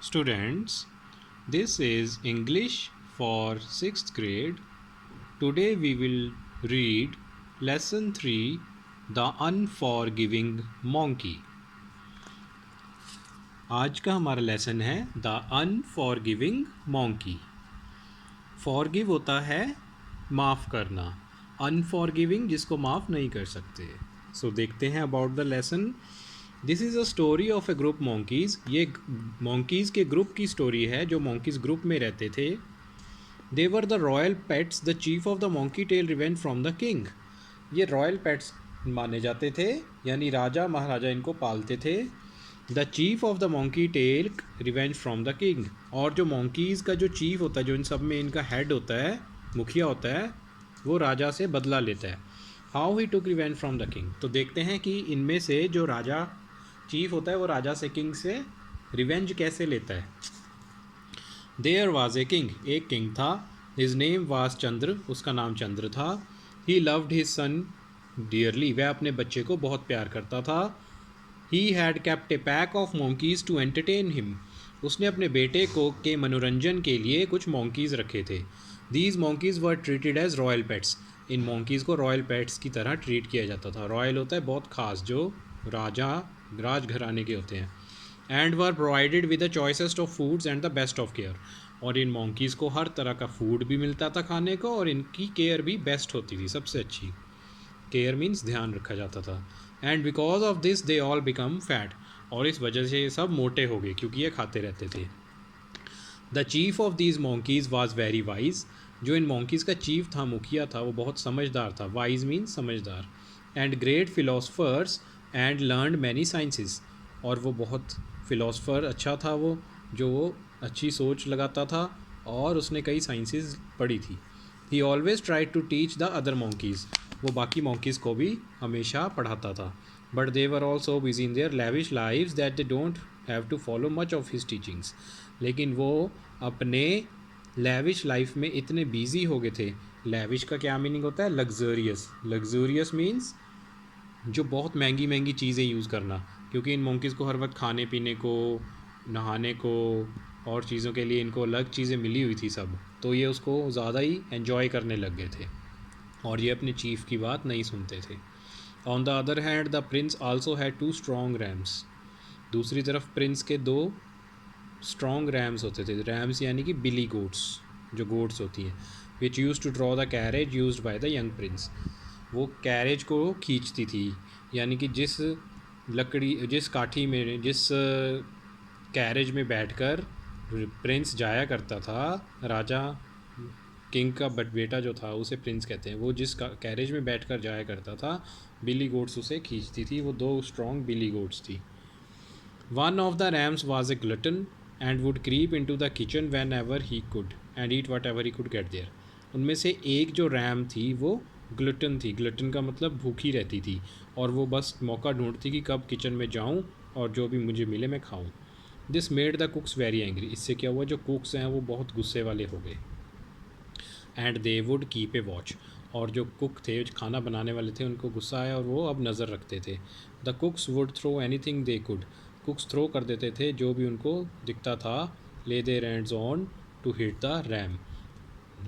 Students, this is English for 6th grade. Today we will read Lesson 3, The Unforgiving Monkey. आज का हमारा lesson है the unforgiving monkey. Forgive होता है माफ़ करना, अनफॉरगिविंग जिसको माफ़ नहीं कर सकते. सो देखते हैं about the lesson. This is a story of a group monkeys. ये मॉन्कीज़ के ग्रुप की स्टोरी है जो मॉन्कीज़ ग्रुप में रहते थे. They were the royal pets. The chief of the monkey tell revenge from the king. ये रॉयल पेट्स माने जाते थे, यानी राजा महाराजा इनको पालते थे. The chief of the monkey tell revenge from the king. और जो मॉन्कीज़ का जो चीफ होता है, जो इन सब में इनका हेड होता है, मुखिया होता है, वो राजा से बदला लेता है. How he took revenge from the king. तो देखते हैं कि इनमें से जो राजा चीफ होता है वो राजा से, किंग से रिवेंज कैसे लेता है. There was a king. एक किंग था. His name was Chandra. उसका नाम चंद्र था. He loved his son dearly. वह अपने बच्चे को बहुत प्यार करता था. He had kept a pack of monkeys to entertain him. उसने अपने बेटे को के मनोरंजन के लिए कुछ मोंकीज़ रखे थे. These monkeys were treated as royal pets. इन मोंकीज़ को रॉयल पेट्स की तरह ट्रीट किया जाता था. रॉयल होता है बहुत खास, जो राजा राजघराने के होते हैं. And were provided with the choicest of foods and the best of care. और इन मोंकीज़ को हर तरह का फूड भी मिलता था खाने को, और इनकी केयर भी बेस्ट होती थी, सबसे अच्छी. केयर मीन्स ध्यान रखा जाता था. And because of this they all become fat. और इस वजह से ये सब मोटे हो गए क्योंकि ये खाते रहते थे. The chief of these monkeys was very wise. जो इन मोंकीज़ का चीफ था, मुखिया था, वो बहुत समझदार था. वाइज मीन्स समझदार. And great philosophers and learn many sciences. और वो बहुत फिलोसफर अच्छा था, वो अच्छी सोच लगाता था और उसने कई साइंसेस पढ़ी थी. He always try to teach the other monkeys. वो बाकी मोंकीज़ को भी हमेशा पढ़ाता था. But they were also busy in their lavish lives that they don't have to follow much of his teachings. लेकिन वो अपने लैविश लाइफ में इतने बिजी हो गए थे. लैविश का क्या मीनिंग होता है? लग्जरियस. लग्जरियस मीन्स जो बहुत महंगी महंगी चीज़ें यूज़ करना, क्योंकि इन मोंकीज़ को हर वक्त खाने पीने को, नहाने को और चीज़ों के लिए इनको अलग चीज़ें मिली हुई थी सब. तो ये उसको ज़्यादा ही एन्जॉय करने लग गए थे और ये अपने चीफ की बात नहीं सुनते थे. On the other hand the prince also had 2 strong rams. दूसरी तरफ प्रिंस के 2 स्ट्रॉन्ग रैम्स होते थे. रैम्स यानी कि बिली गोट्स, जो गोट्स होती हैं, which use to draw the carriage used by the young prince. वो कैरेज को खींचती थी, यानी कि जिस काठी में, जिस कैरेज में बैठकर प्रिंस जाया करता था, राजा किंग का बेटा जो था उसे प्रिंस कहते हैं, वो जिस कैरेज में बैठकर जाया करता था, बिली गोट्स उसे खींचती थी. वो 2 स्ट्रॉन्ग बिली गोट्स थी. One of the rams was a glutton and would creep into the kitchen whenever he could and eat whatever he could get there. उनमें से एक जो रैम थी वो ग्लटन थी. ग्लटन का मतलब भूखी रहती थी, और वो बस मौका ढूंढती कि कब किचन में जाऊं और जो भी मुझे मिले मैं खाऊं. This made the कुक्स very angry. इससे क्या हुआ, जो कुक्स हैं वो बहुत गुस्से वाले हो गए. And they would keep a watch. और जो कुक थे, जो खाना बनाने वाले थे, उनको गुस्सा आया और वो अब नज़र रखते थे. The cooks would throw anything they could. Cooks throw कर देते थे जो भी उनको दिखता था. Lay their hands on to hit the ram.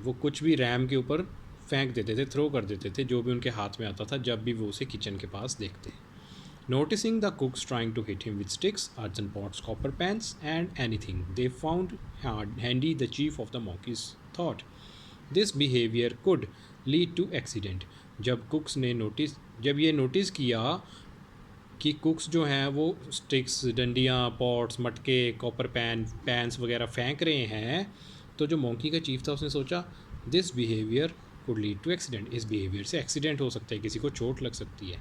वो कुछ भी रैम के ऊपर फेंक देते थे, थ्रो कर देते थे, जो भी उनके हाथ में आता था जब भी वो उसे किचन के पास देखते. Noticing the cooks trying to hit him with sticks, earthen pots, copper pans and anything they found handy, the chief of the monkeys thought this behaviour could lead to accident. जब ये notice किया कि cooks जो हैं वो sticks, डंडियाँ, pots, मटके, copper pans वगैरह फेंक रहे हैं, तो जो मॉन्की का चीफ था उसने सोचा this behaviour could lead to accident. इस बिहेवियर से एक्सीडेंट हो सकता है, किसी को चोट लग सकती है.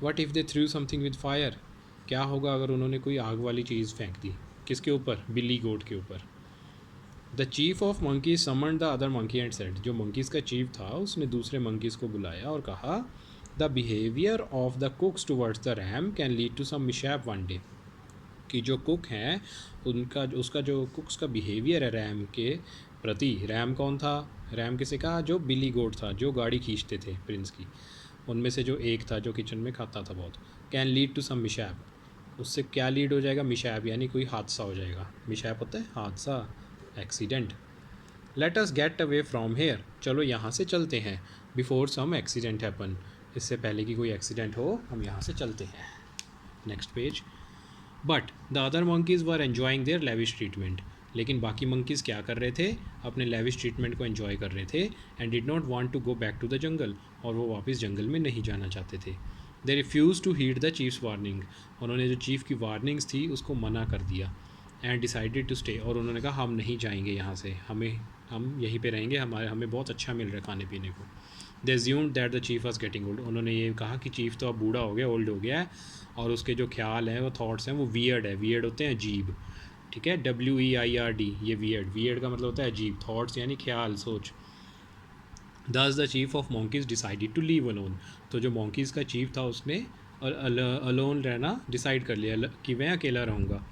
What if they threw something with fire. क्या होगा अगर उन्होंने कोई आग वाली चीज़ फेंक दी. किसके ऊपर? बिल्ली गोट के ऊपर. The chief of monkeys summoned the other monkey and said. जो मंकीज़ का चीफ था उसने दूसरे मंकीज़ को बुलाया और कहा the behaviour of the cooks towards the ram can lead to some mishap one day. कि जो कुक हैं उसका जो कुक्स का बिहेवियर है रैम के प्रति. रैम कौन था? रैम किसे कहा? जो बिली गोट था, जो गाड़ी खींचते थे प्रिंस की. उनमें से जो एक था जो किचन में खाता था बहुत. Can lead to some mishap. उससे क्या लीड हो जाएगा, मिशैप यानी कोई हादसा हो जाएगा। मिशैप होता है हादसा, accident. Let us get away from here, चलो यहाँ से चलते हैं, बिफोर सम एक्सीडेंट हैपन, इससे पहले कि कोई एक्सीडेंट हो हम यहाँ से चलते हैं। Next page. But the other monkeys were enjoying their lavish treatment, लेकिन बाकी मंकीज़ क्या कर रहे थे, अपने लेविश ट्रीटमेंट को एंजॉय कर रहे थे। And did not want to go back to the jungle, और वो वापस जंगल में नहीं जाना चाहते थे। They refuse to heed the chief's warning, उन्होंने जो चीफ़ की वार्निंग्स थी उसको मना कर दिया। एंड डिसाइडेड टू स्टे, और उन्होंने कहा हम नहीं जाएंगे यहाँ से, हम यहीं पे रहेंगे, हमें बहुत अच्छा मिल रहा है खाने पीने को। They assumed that the chief was getting old, उन्होंने ये कहा कि चीफ तो अब बूढ़ा हो गया, ओल्ड हो गया है, और उसके जो ख्याल हैं वो थॉट्स हैं वो वियर्ड है, वियर्ड होते हैं अजीब, ठीक है, WEIRD, ये वियर्ड, वियर्ड का मतलब होता है अजीब, थॉट्स यानी ख्याल, सोच। Thus the chief of monkeys decided to leave alone, तो जो मॉन्कीज़ का चीफ था उसने अलोन रहना डिसाइड कर लिया कि मैं अकेला रहूँगा।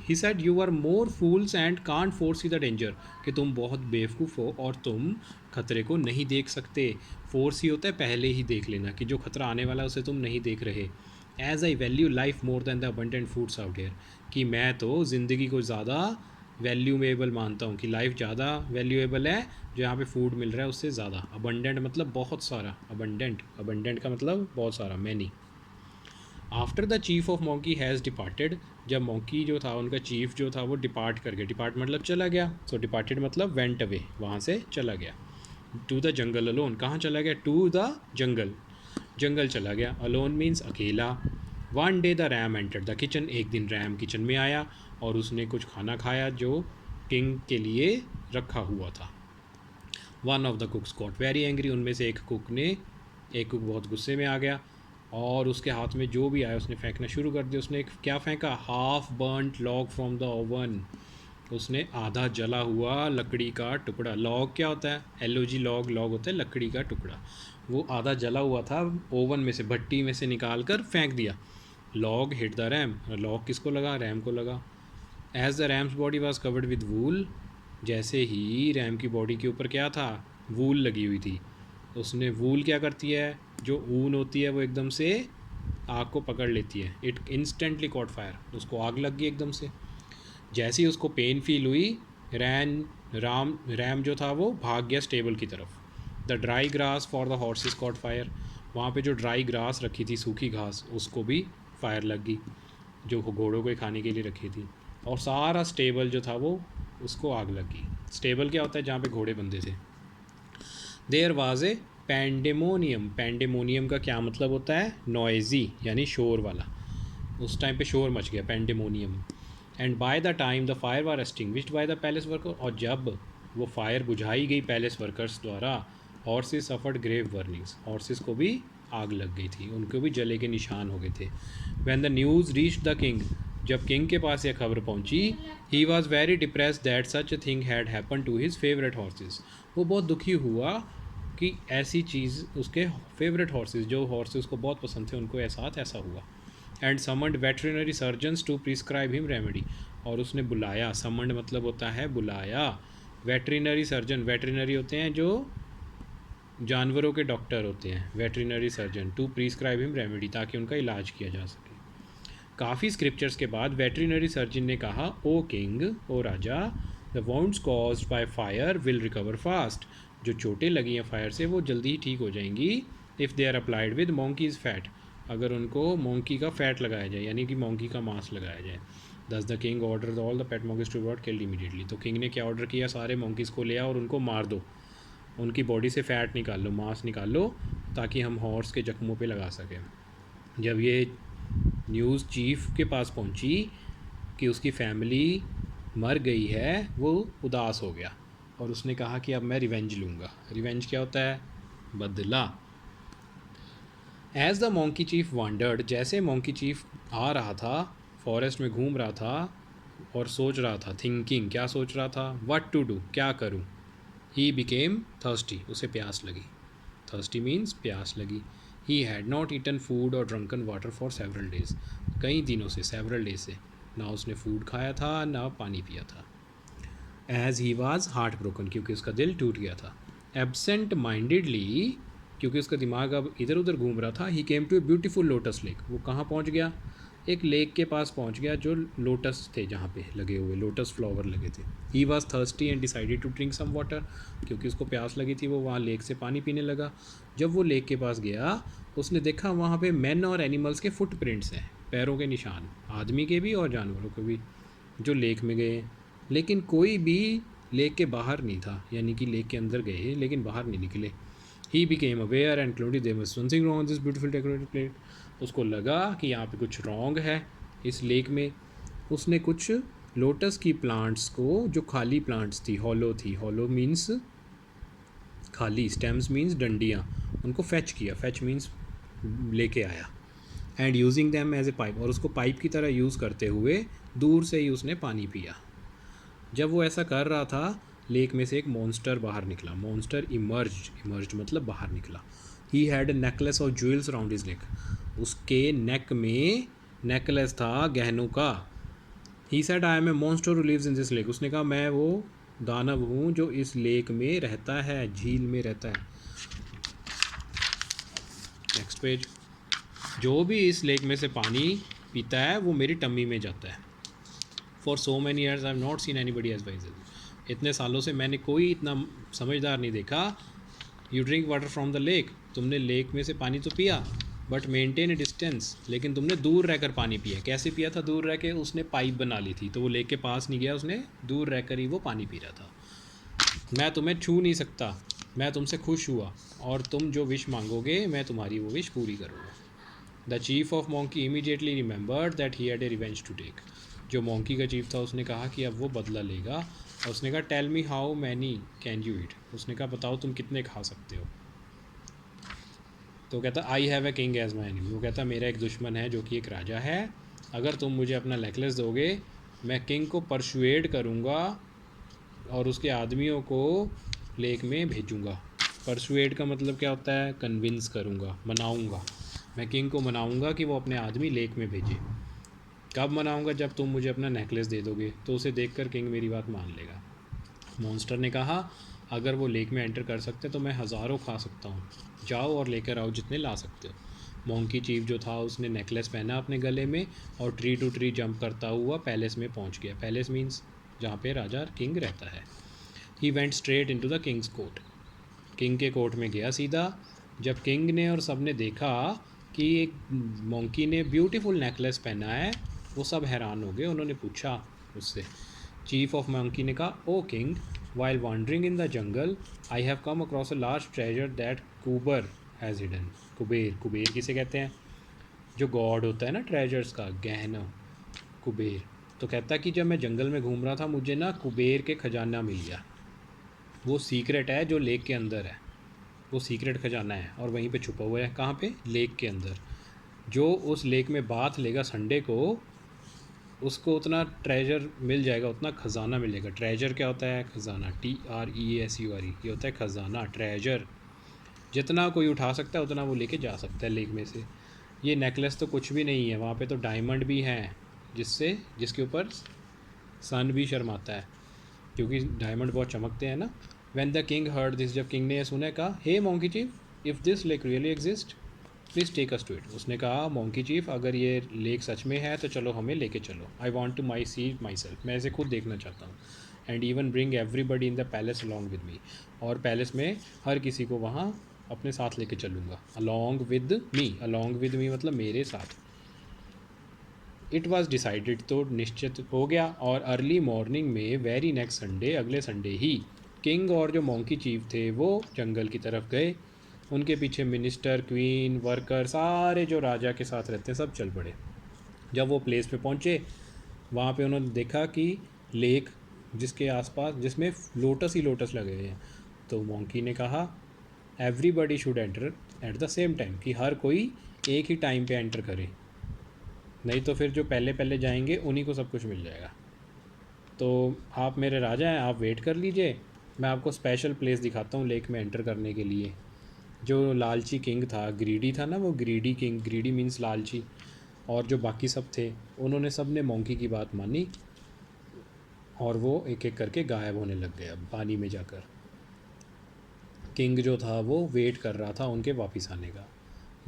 He said you are more fools and can't foresee the danger, कि तुम बहुत बेवकूफ़ हो और तुम खतरे को नहीं देख सकते। फोर्स ही होता है पहले ही देख लेना, कि जो खतरा आने वाला है उसे तुम नहीं देख रहे। As I value life more than the abundant foods out here, कि मैं तो ज़िंदगी को ज़्यादा वैल्यूएबल मानता हूँ, कि लाइफ ज़्यादा वैल्यूएबल है जो यहाँ पे फूड मिल रहा है उससे ज़्यादा। अबंडेंट मतलब बहुत सारा, अबंडेंट का मतलब बहुत सारा, many. After the chief of monkey has departed, जब मॉन्की जो था उनका चीफ जो था वो डिपार्ट कर गया, डिपार्ट मतलब चला गया, सो डिपार्टेड मतलब वेंट अवे, वहाँ से चला गया। टू द जंगल अलोन, कहाँ चला गया, टू द जंगल, जंगल चला गया। अलोन मीन्स अकेला। One day the RAM entered the kitchen, एक दिन रैम किचन में आया और उसने कुछ खाना खाया जो किंग के लिए रखा हुआ था। One of the कुक्स got very angry, उनमें से एक कुक बहुत गुस्से में आ गया और उसके हाथ में जो भी आया उसने फेंकना शुरू कर दिया। उसने क्या फेंका, half burned log from the oven, उसने आधा जला हुआ लकड़ी का टुकड़ा। लॉग क्या होता है, LOG, लॉग होता है लकड़ी का टुकड़ा, वो आधा जला हुआ था, ओवन में से, भट्टी में से निकाल कर फेंक दिया। Log hit the ram, log किसको लगा, रैम को लगा। As the ram's body was covered with wool, जैसे ही रैम की बॉडी के ऊपर क्या था, वूल लगी हुई थी। उसने, वूल क्या करती है, जो ऊन होती है वो एकदम से आग को पकड़ लेती है। इट इंस्टेंटली कॉट फायर, उसको आग लग गई एकदम से। जैसे ही उसको पेन फील हुई, रैम जो था वो भाग गया स्टेबल की तरफ। The dry grass for the horses cot fire, वहाँ पे जो ड्राई ग्रास रखी थी, सूखी घास, उसको भी फायर लग गई, जो घोड़ों को खाने के लिए रखी थी। और सारा स्टेबल जो था वो, उसको आग लग गई। स्टेबल क्या होता है, जहाँ पे घोड़े बंधे थे। There was a pandemonium, pandemonium का क्या मतलब होता है, नॉइजी यानी शोर वाला, उस टाइम पे शोर मच गया, pandemonium. And by the time the fire were extinguished by the palace worker, और जब वो फायर बुझाई गई पैलेस वर्कर्स द्वारा, horses suffered grave burnings, horses को भी आग लग गई थी, उनको भी जले के निशान हो गए थे। When the news reach the king, जब किंग के पास यह खबर पहुंची, he was very depress that such a thing had happen to his favourite horses, वो बहुत दुखी हुआ कि ऐसी चीज़ उसके फेवरेट हॉर्सेस, जो हॉर्सेस को बहुत पसंद थे, उनको ऐसा हुआ। And summoned veterinary surgeons to prescribe him remedy, और उसने बुलाया, समंड मतलब होता है बुलाया, वेटरिनरी सर्जन, वेटरिनरी होते हैं जो जानवरों के डॉक्टर होते हैं, veterinary surgeon, to prescribe him remedy, ताकि उनका इलाज किया जा सके। काफ़ी स्क्रिप्चर्स के बाद वेटरिनरी सर्जन ने कहा, ओ किंग, ओ राजा, the wounds caused by fire will recover fast, जो चोटें लगी हैं फायर से वो जल्दी ही ठीक हो जाएंगी, if they are applied with monkey's fat, अगर उनको मोंकी का फैट लगाया जाए, यानी कि मोंकी का मांस लगाया जाए। Thus the king order all the pet monkeys to both killed immediately, तो किंग ने क्या ऑर्डर किया, सारे मोंकीज़ को ले आओ और उनको मार दो, उनकी बॉडी से फ़ैट निकाल लो, मांस निकाल लो, ताकि हम हॉर्स के जख्मों पे लगा सकें। जब ये न्यूज़ चीफ के पास पहुंची कि उसकी फैमिली मर गई है, वो उदास हो गया और उसने कहा कि अब मैं रिवेंज लूँगा। रिवेंज क्या होता है, बदला। As the monkey chief wandered, जैसे मोंकी चीफ आ रहा था, फॉरेस्ट में घूम रहा था और सोच रहा था, थिंकिंग, क्या सोच रहा था, व्हाट टू डू, क्या करूँ। ही बिकेम थर्स्टी, उसे प्यास लगी, थर्स्टी मीन्स प्यास लगी। He had not eaten food और drunken water for several days, कई दिनों से, सेवरल डेज से, ना उसने फूड खाया था ना पानी पिया था। As he was heart broken, क्योंकि उसका दिल टूट गया था। एबसेंट माइंडेडली, क्योंकि उसका दिमाग अब इधर उधर घूम रहा था। He came to a beautiful lotus lake, वो कहाँ पहुँच गया, एक लेक के पास पहुंच गया जो लोटस थे, जहाँ पे लगे हुए लोटस फ्लावर लगे थे। He was thirsty and decided to drink some water, क्योंकि उसको प्यास लगी थी, वो वहाँ लेक से पानी पीने लगा। जब वो लेक के पास गया, उसने देखा वहाँ पे मैन और एनिमल्स के फुटप्रिंट्स हैं, पैरों के निशान, आदमी के भी और जानवरों के भी, जो लेक में गए। लेकिन कोई भी लेक के बाहर नहीं था, यानी कि लेक के अंदर गए लेकिन बाहर नहीं निकले। He became aware and concluded there was something wrong with this beautiful decorated plate. उसको लगा कि यहाँ पे कुछ रॉन्ग है इस लेक में। उसने कुछ लोटस की प्लांट्स को, जो खाली प्लांट्स थी, हॉलो मीन्स खाली, स्टेम्स मीन्स डंडियाँ, उनको फेच किया, फेच मीन्स लेके आया। And using them as a pipe, और उसको पाइप की तरह यूज़ करते हुए दूर से ही उसने पानी पिया। जब वो ऐसा कर रहा था, लेक में से एक मॉन्स्टर बाहर निकला। मॉन्स्टर इमर्ज मतलब बाहर निकला। He had a necklace of jewels around his neck, उसके नेक में नेकलेस था गहनों का। He said I am a monster who lives in this lake, उसने कहा मैं वो दानव हूँ जो इस लेक में रहता है, झील में रहता है। Next page. जो भी इस लेक में से पानी पीता है वो मेरी टम्मी में जाता है। For so many years I have not seen anybody age wise, इतने सालों से मैंने कोई इतना समझदार नहीं देखा। You drink water from the lake, तुमने लेक में से पानी तो पिया, बट मेंटेन ए डिस्टेंस, लेकिन तुमने दूर रहकर पानी पिया। कैसे पिया था दूर रह के? उसने पाइप बना ली थी, तो वो लेक के पास नहीं गया, उसने दूर रहकर ही वो पानी पी रहा था। मैं तुम्हें छू नहीं सकता, मैं तुमसे खुश हुआ, और तुम जो विश मांगोगे मैं तुम्हारी वो विश पूरी करूँगा। The chief of monkey immediately remembered that he had a revenge to take, जो मॉन्की का चीफ था उसने कहा कि अब वो बदला लेगा, और उसने कहा tell me how many can you eat, उसने कहा बताओ तुम कितने खा सकते हो। तो कहता I have a king as my enemy, वो कहता मेरा एक दुश्मन है जो कि एक राजा है, अगर तुम मुझे अपना नेकलेस दोगे मैं किंग को परसुएड करूँगा और उसके आदमियों को लेक में भेजूँगा। परसुएड का मतलब क्या होता है? कन्विंस करूँगा, मनाऊँगा। मैं किंग को मनाऊँगा कि वो अपने आदमी लेक में भेजे। कब मनाऊँगा? जब तुम मुझे अपना नेकलेस दे दोगे, तो उसे देखकर किंग मेरी बात मान लेगा। मॉन्स्टर ने कहा अगर वो लेक में एंटर कर सकते तो मैं हज़ारों खा सकता हूँ, जाओ और लेकर आओ जितने ला सकते हो। मॉन्की चीफ जो था उसने नेकलेस पहना अपने गले में और ट्री टू ट्री जंप करता हुआ पैलेस में पहुँच गया। पैलेस मीन्स जहाँ पे राजा किंग रहता है। He went straight into the Kings court, king के कोर्ट में गया सीधा। जब किंग ने और सब ने देखा कि एक मॉन्की ने ब्यूटीफुल नेकलेस पहना है, वो सब हैरान हो गए। उन्होंने पूछा उससे, चीफ ऑफ मॉन्की ने कहा O king, while wandering in the jungle I have come across a large treasure that Kuber has hidden. Kuber किसे कहते हैं? जो गॉड होता है ना ट्रेजर्स का, गहना, कुबेर। तो कहता कि जब मैं जंगल में घूम रहा था मुझे ना कुबेर के खजाना मिल गया। वो सीक्रेट है जो लेक के अंदर है, वो सीक्रेट खजाना है और वहीं पे छुपा हुआ है। कहाँ पे? लेक के अंदर। जो उस लेक में बाथ लेगा संडे को, उसको उतना ट्रेजर मिल जाएगा, उतना खजाना मिल जाएगा। ट्रेजर क्या होता है? खजाना, TREASURE, ये होता है खजाना, ट्रेजर। जितना कोई उठा सकता है उतना वो लेके जा सकता है लेक में से। ये नेकलेस तो कुछ भी नहीं है, वहाँ पे तो डायमंड भी हैं, जिसके ऊपर सन भी शर्माता है, क्योंकि डायमंड बहुत चमकते हैं ना। When the king heard this, जब किंग ने सुना, कहा hey monkey chief if this lake really exist please take us to it. उसने कहा मॉन्की चीफ अगर ये लेक सच में है तो चलो हमें लेके चलो। I want to see myself, मैं इसे खुद देखना चाहता हूँ। And even bring everybody in the palace along with me, और पैलेस में हर किसी को वहाँ अपने साथ लेके चलूँगा। अलॉन्ग विद मी मतलब मेरे साथ। इट वॉज डिसाइडेड, तो निश्चित हो गया। और अर्ली मॉर्निंग में वेरी नेक्स्ट संडे, अगले संडे ही, किंग और जो मॉन्की चीफ थे वो जंगल की तरफ गए। उनके पीछे मिनिस्टर, क्वीन, वर्कर, सारे जो राजा के साथ रहते हैं सब चल पड़े। जब वो प्लेस पे पहुँचे, वहाँ पे उन्होंने देखा कि लेक जिसके आसपास, जिसमें लोटस ही लोटस लगे हुए हैं। तो मॉन्की ने कहा everybody should enter at the same time, कि हर कोई एक ही टाइम पे एंटर करे, नहीं तो फिर जो पहले पहले जाएंगे उन्हीं को सब कुछ मिल जाएगा। तो आप मेरे राजा हैं, आप वेट कर लीजिए, मैं आपको स्पेशल प्लेस दिखाता हूँ लेक में एंटर करने के लिए। जो लालची किंग था, ग्रीडी था ना वो, ग्रीडी किंग, ग्रीडी मीन्स लालची, और जो बाकी सब थे उन्होंने सब ने मॉन्की की बात मानी और वो एक एक करके गायब होने लग गए। अब पानी में जाकर किंग जो था वो वेट कर रहा था उनके वापस आने का।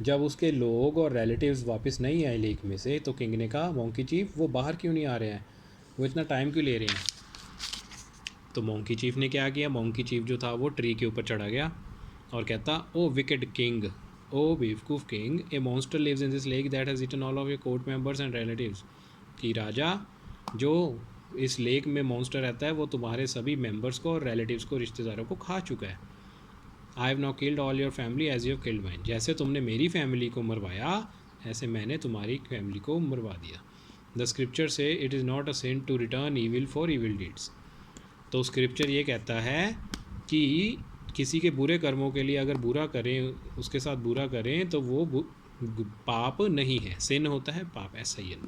जब उसके लोग और रिलेटिव्स वापस नहीं आए लेक में से तो किंग ने कहा मोंकी चीफ वो बाहर क्यों नहीं आ रहे हैं, वो इतना टाइम क्यों ले रहे हैं। तो मोंकी चीफ ने क्या किया, मोंकी चीफ जो था वो ट्री के ऊपर चढ़ा गया और कहता ओ विकेड किंग, ओ बेवकूफ़ king, a monster lives in this lake that has eaten all of your court members and relatives. कि राजा, जो इस लेक में मॉन्स्टर रहता है वो तुम्हारे सभी मेंबर्स को और रिलेटिव्स को, रिश्तेदारों को खा चुका है। I have not killed all your family as you killed mine. जैसे तुमने मेरी फैमिली को मरवाया ऐसे मैंने तुम्हारी फैमिली को मरवा दिया। The scripture says it is not a sin to return evil for evil deeds. तो स्क्रिप्चर ये कहता है कि किसी के बुरे कर्मों के लिए अगर बुरा करें, उसके साथ बुरा करें तो वो पाप नहीं है। सिन होता है पाप, SIN,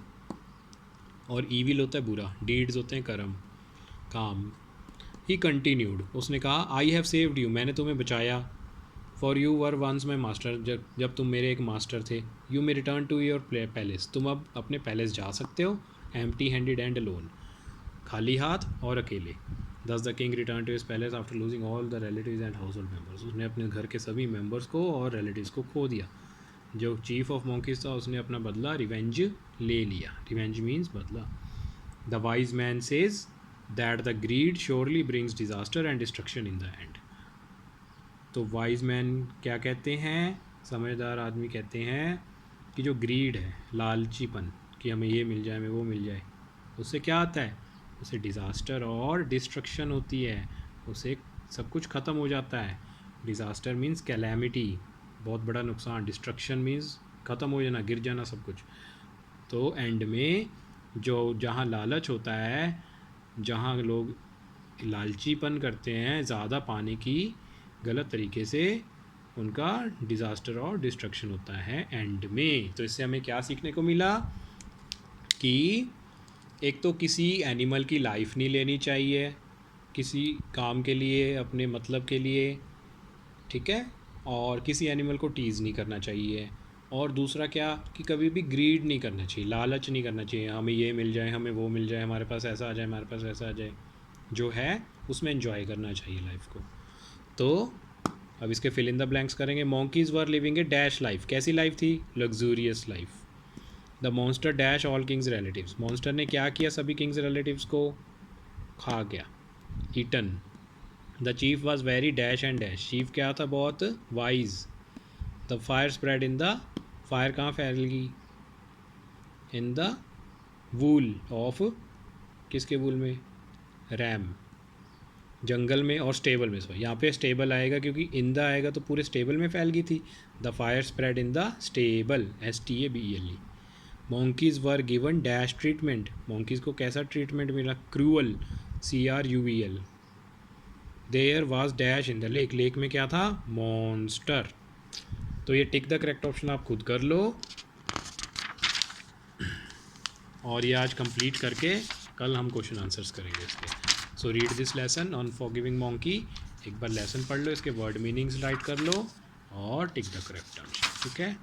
और ईविल होता है बुरा, डीड्स होते हैं कर्म, काम। ही कंटिन्यूड, उसने कहा आई हैव सेव्ड यू, मैंने तुम्हें बचाया। For you were once my master, जब तुम मेरे एक मास्टर थे। You may return to your palace, तुम अब अपने पैलेस जा सकते हो। एम्प्टी हैंडेड एंड अलोन, खाली हाथ और अकेले। Thus the king return to his palace after losing all the relatives and household members. उसने अपने घर के सभी मेम्बर्स को और रिलेटिव्स को खो दिया। जो चीफ ऑफ मॉन्कीज था उसने अपना बदला, रिवेंज ले लिया। रिवेंज मीन्स बदला। The wise man says that the greed surely brings disaster and destruction in the end. तो वाइज मैन क्या कहते हैं, समझदार आदमी कहते हैं कि जो ग्रीड है, लालचीपन, कि हमें ये मिल जाए, हमें वो मिल जाए, उससे क्या आता है, उससे डिज़ास्टर और डिस्ट्रक्शन होती है, उससे सब कुछ ख़त्म हो जाता है। डिज़ास्टर मीन्स कैलेमिटी, बहुत बड़ा नुकसान। डिस्ट्रक्शन मीन्स ख़त्म हो जाना, गिर जाना सब कुछ। तो एंड में जो जहाँ लालच होता है, जहाँ लोग लालचीपन करते हैं ज़्यादा पाने की गलत तरीके से, उनका डिज़ास्टर और डिस्ट्रक्शन होता है एंड में। तो इससे हमें क्या सीखने को मिला कि एक तो किसी एनिमल की लाइफ नहीं लेनी चाहिए किसी काम के लिए, अपने मतलब के लिए, ठीक है, और किसी एनिमल को टीज़ नहीं करना चाहिए। और दूसरा क्या कि कभी भी ग्रीड नहीं करना चाहिए, लालच नहीं करना चाहिए, हमें ये मिल जाए, हमें वो मिल जाए, हमारे पास ऐसा आ जाए, हमारे पास वैसा आ जाए। जो है उसमें एंजॉय करना चाहिए लाइफ को। तो अब इसके फिल इन द ब्लैंक्स करेंगे। Monkeys were living a dash life, कैसी लाइफ थी, luxurious life. The monster dash all king's relatives, monster ने क्या किया, सभी किंग्स रिलेटिव्स को खा गया, eaten. The chief was very dash and dash, chief क्या था, बहुत wise. The fire spread in the, fire कहाँ फैल गई, इन द वूल ऑफ, किसके वूल में, रैम, जंगल में और स्टेबल में। सो यहाँ पे स्टेबल आएगा क्योंकि इन द आएगा तो पूरे स्टेबल में फैल गई थी। The fire spread in the stable, STABLE। Monkeys were given dash treatment, monkeys को कैसा ट्रीटमेंट मिला, cruel, CRUEL। There was dash in the lake, lake में क्या था, मॉन्स्टर। तो ये टिक द करेक्ट ऑप्शन आप खुद कर लो, और ये आज कंप्लीट करके कल हम क्वेश्चन आंसर्स करेंगे इसके। So read this lesson on forgiving monkey, एक बार लेसन पढ़ लो, इसके वर्ड मीनिंग्स राइट कर लो और टिक द करेक्ट आंसर, ठीक है।